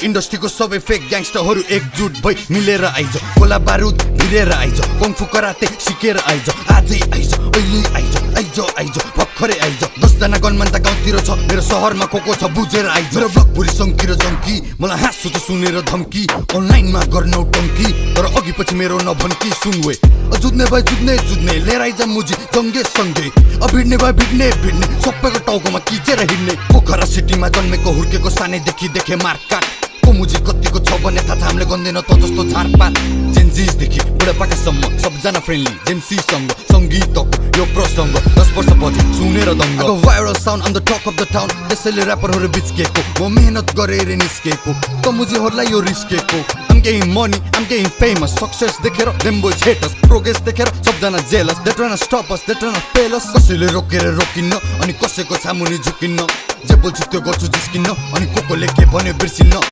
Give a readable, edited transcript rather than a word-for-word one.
इन्डस्ट्रीको सबै फेक ग्याङ्स्टरहरू एकजुट भई मिलेर आइज गोला बारुद भिरेर आइज कङ्फु कराते सिकेर आइज आजै आइज अहिले आइज आइज आइज भर्खरै आइज 10 जना गनमान त गाउँतिर छ मेरो शहरमा को छ बुझेर आइज मेरो ब्लग भुरी सङ्की र जङ्की मलाई हाँसु त सुनेर धम्की अनलाइनमा गर्नौ टङ्की तर अघि पछि मेरो नभन्की सुनवे जुझ्ने भए जुझ्ने लिएर आइज मुजी जङ्गे सँगै भिड्ने भए भिड्ने सबैको टाउकोमा किचेर हिँड्ने पोखरा सिटीमा जन्मेको हुर्केको सानैदेखि देखे मारकाट को मुजी कतिको छ भने थाहा छ हामीले गन्दैन त जस्तो झारपात जेन्जिसदेखि बुढापाकासम्म सबजना फ्रेन्डली जेम्सीसँग सङ्गीतको यो प्रसङ्ग 10 वर्ष पछि सुनेर दङ्ग viral sound on the talk of the town त्यसैले ऱ्यापरहरू बिच्केको म मेहनत गरेर निस्केको त मुजीहरूलाई यो रिस्केको I'm getting money, I'm getting famous Success देखेर them boys hate us Progress देखेर सबजना jealous They tryna stop us, they tryna fail us कसैले रोकेर रोकिन्न अनि कसैको सामुनि झुकिन्न जे बोल्छु त्यो गर्छु जिस्किन्न अनि कोले के भन्यो बिर्सिन्न